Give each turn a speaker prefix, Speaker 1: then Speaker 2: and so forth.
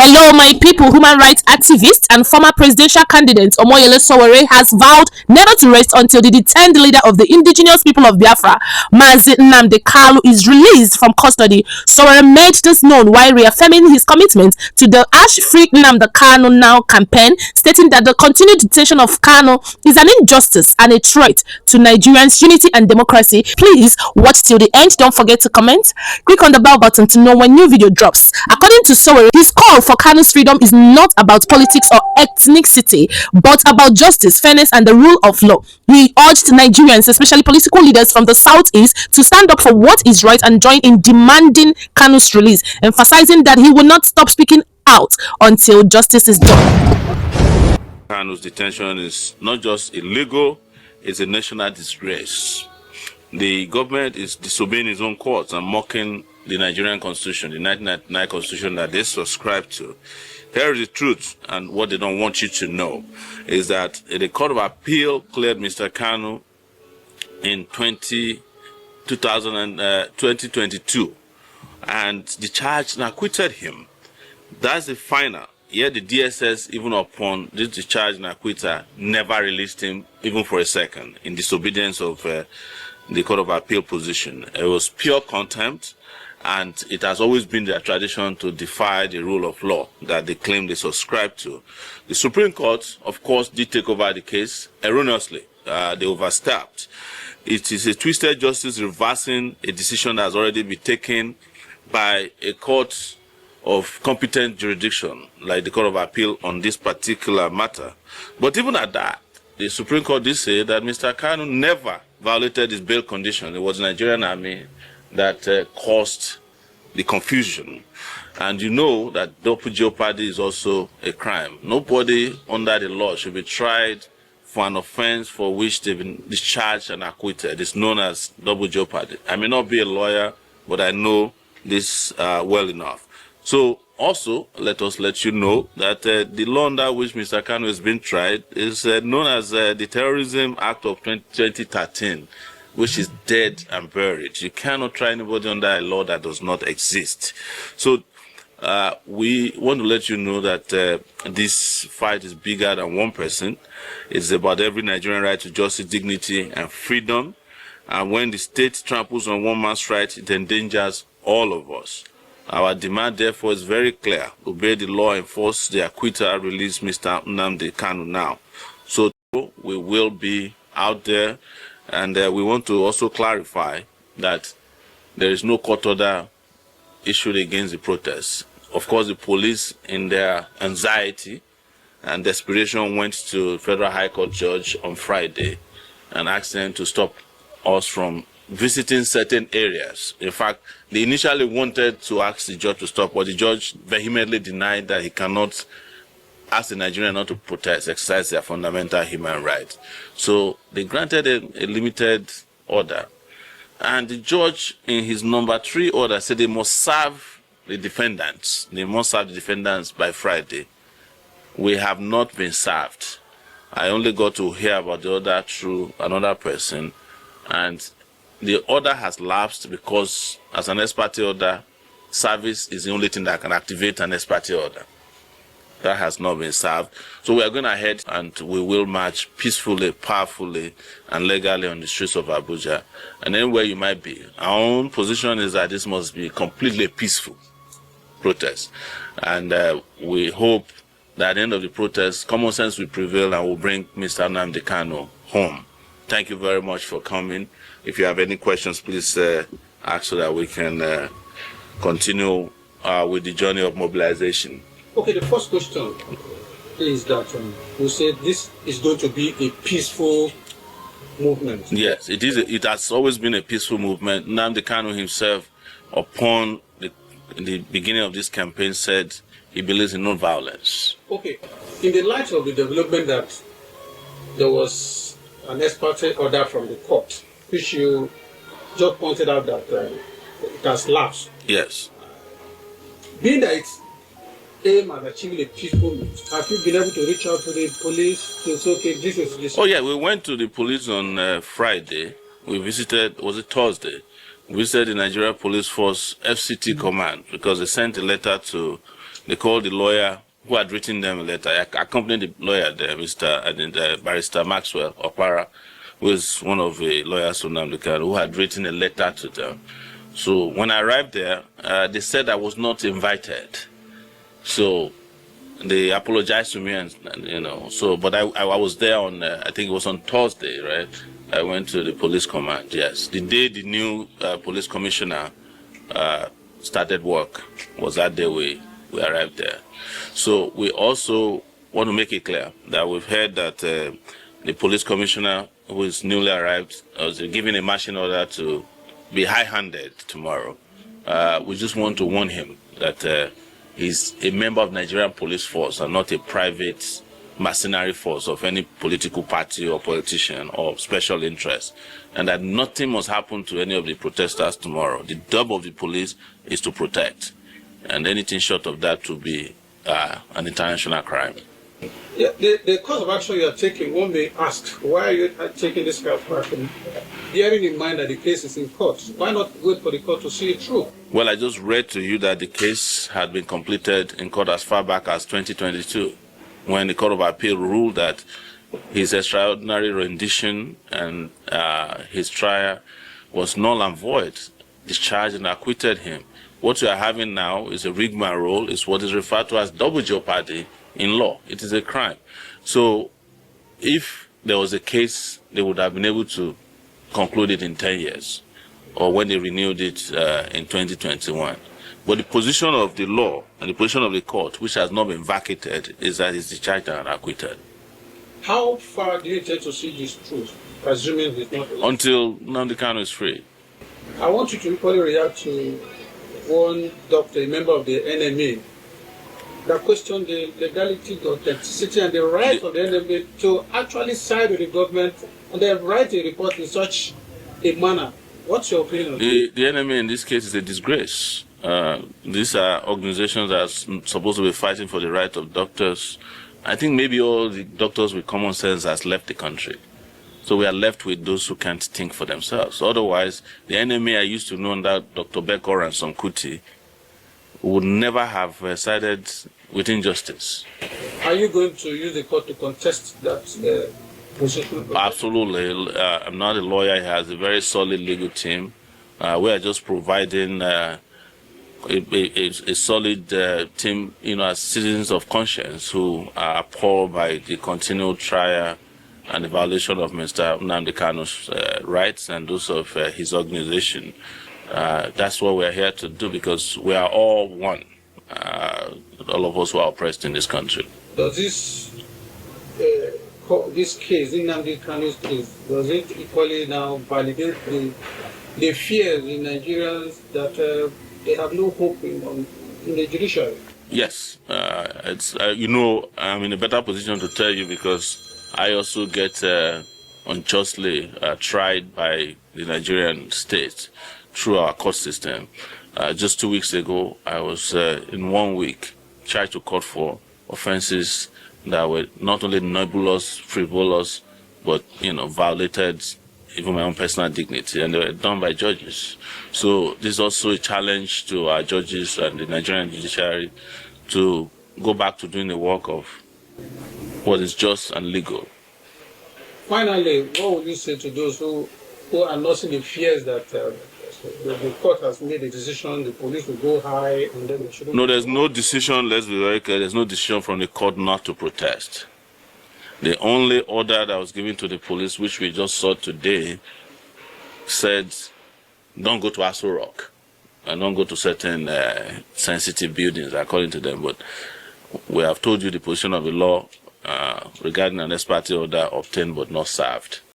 Speaker 1: Hello, my people. Human rights activist and former presidential candidate Omoyele Sowore has vowed never to rest until the detained leader of the indigenous people of Biafra, Mazi Nnamdi Kanu, is released from custody. Sowore made this known while reaffirming his commitment to the Free Nnamdi Kanu Now campaign, stating that the continued detention of Kanu is an injustice and a threat to Nigerians' unity and democracy. Please watch till the end. Don't forget to comment. Click on the bell button to know when new video drops. According to Sowore, his call for Kanu's freedom is not about politics or ethnicity, but about justice, fairness, and the rule of law. He urged Nigerians, especially political leaders from the southeast, to stand up for what is right and join in demanding Kanu's release, emphasizing that he will not stop speaking out until justice is done.
Speaker 2: Kanu's detention is not just illegal, it's a national disgrace. The government is disobeying its own courts and mocking the Nigerian constitution, the 1999 constitution that they subscribe to. Here is the truth, and what they don't want you to know is that the Court of Appeal cleared Mr. Kanu in 2022 and discharged and acquitted him. That's the final. Yet the DSS, even upon this discharge and acquittal, never released him even for a second, in disobedience of the Court of Appeal position. It was pure contempt, and it has always been their tradition to defy the rule of law that they claim they subscribe to. The Supreme Court, of course, did take over the case erroneously. They overstepped. It is a twisted justice reversing a decision that has already been taken by a court of competent jurisdiction, like the Court of Appeal, on this particular matter. But even at that, the Supreme Court did say that Mr. Kanu never violated his bail condition. It was the Nigerian army that caused the confusion. And you know that double jeopardy is also a crime. Nobody under the law should be tried for an offense for which they've been discharged and acquitted. It's known as double jeopardy. I may not be a lawyer, but I know this well enough. So also, let us let you know that the law under which Mr. Kanu has been tried is known as the Terrorism Act of 2013, which is dead and buried. You cannot try anybody under a law that does not exist. So we want to let you know that this fight is bigger than one person. It's about every Nigerian right to justice, dignity, and freedom. And when the state tramples on one man's right, it endangers all of us. Our demand, therefore, is very clear. Obey the law, enforce the acquittal, release Mr. Nnamdi Kanu now. So we will be out there, and we want to also clarify that there is no court order issued against the protests. Of course, the police, in their anxiety and desperation, went to Federal High Court judge on Friday and asked them to stop us from visiting certain areas. In fact, they initially wanted to ask the judge to stop, but the judge vehemently denied that he cannot ask the Nigerians not to protest, exercise their fundamental human rights. So they granted a limited order. And the judge, in his number 3 order, said they must serve the defendants. They must serve the defendants by Friday. We have not been served. I only got to hear about the order through another person, and the order has lapsed because, as an ex parte order, service is the only thing that can activate an ex parte order. That has not been served. So we are going ahead and we will march peacefully, powerfully, and legally on the streets of Abuja. And anywhere you might be, our own position is that this must be completely peaceful protest. And we hope that at the end of the protest, common sense will prevail and will bring Mr. Nnamdi Kanu home. Thank you very much for coming. If you have any questions, please ask so that we can continue with the journey of mobilization.
Speaker 3: Okay, the first question is that we say this is going to be a peaceful movement.
Speaker 2: Yes, it is. It has always been a peaceful movement. Nnamdi Kanu himself, upon the beginning of this campaign, said he believes in non-violence.
Speaker 3: Okay, in the light of the development that there was an ex parte order from the court, which you just pointed out that it has lapsed.
Speaker 2: Yes.
Speaker 3: Being that it's aimed at achieving a peaceful movement, have you been able to reach out to the police to say, okay, this is this?
Speaker 2: Oh yeah, we went to the police on Friday. We visited, was it Thursday? We visited the Nigeria Police Force FCT command because they sent a letter to They called the lawyer who had written them a letter. I accompanied the lawyer there, Barrister Maxwell Okpara, who is one of the lawyers from Nnamdi Kanu, who had written a letter to them. So when I arrived there, they said I was not invited. So they apologized to me, and but I was there on, I think it was on Thursday, right? I went to the police command, yes. The day the new police commissioner started work was that day we arrived there. So we also want to make it clear that we've heard that the police commissioner who is newly arrived was given a marching order to be high-handed tomorrow. We just want to warn him that he's a member of Nigerian police force and not a private mercenary force of any political party or politician or special interest, and that nothing must happen to any of the protesters tomorrow. The job of the police is to protect, and anything short of that to be an international crime.
Speaker 3: Yeah, the course of action you are taking, one may ask, why are you taking this kind of action? Bearing in mind that the case is in court, why not wait for the court to see it through?
Speaker 2: Well, I just read to you that the case had been completed in court as far back as 2022, when the Court of Appeal ruled that his extraordinary rendition and his trial was null and void, discharged and acquitted him. What we are having now is a rigmarole, is what is referred to as double jeopardy in law. It is a crime. So if there was a case, they would have been able to conclude it in 10 years, or when they renewed it in 2021. But the position of the law and the position of the court, which has not been vacated, is that he's discharged and acquitted.
Speaker 3: How far do you intend to see this truth, presuming it's not?
Speaker 2: Until Nnamdi Kanu is free.
Speaker 3: I want you to equally react to one doctor, a member of the NMA, that questioned the legality, the authenticity, and the right of the NMA to actually side with the government and then write a report in such a manner. What's your opinion on
Speaker 2: the NMA in this case is a disgrace. These are organizations that are supposed to be fighting for the right of doctors. I think maybe all the doctors with common sense has left the country. So we are left with those who can't think for themselves. Otherwise, the NMA I used to know under Dr. Bekor and Sonkuti would never have sided with injustice.
Speaker 3: Are you going to use the court to contest that position?
Speaker 2: Absolutely. I'm not a lawyer. He has a very solid legal team. We are just providing a solid team, as citizens of conscience who are appalled by the continued trial and the violation of Mr. Nnamdi Kanu's rights and those of his organization. That's what we're here to do, because we are all one, all of us who are oppressed in this country.
Speaker 3: Does this case, Nnamdi Kanu's case, does it equally now validate the fears in Nigerians that they have no hope in the judiciary?
Speaker 2: Yes, I'm in a better position to tell you, because I also get unjustly tried by the Nigerian state through our court system. Just 2 weeks ago, I was in 1 week charged to court for offenses that were not only nebulous, frivolous, but violated even my own personal dignity, and they were done by judges. So this is also a challenge to our judges and the Nigerian judiciary to go back to doing the work of what is just and legal.
Speaker 3: Finally, what would you say to those who are nursing the fears that the court has made a decision, the police will go high, and then they shouldn't?
Speaker 2: No, there's no decision, let's be very clear, there's no decision from the court not to protest. The only order that was given to the police, which we just saw today, said, don't go to Aso Rock and don't go to certain sensitive buildings, according to them. But we have told you the position of the law regarding an ex parte order obtained but not served.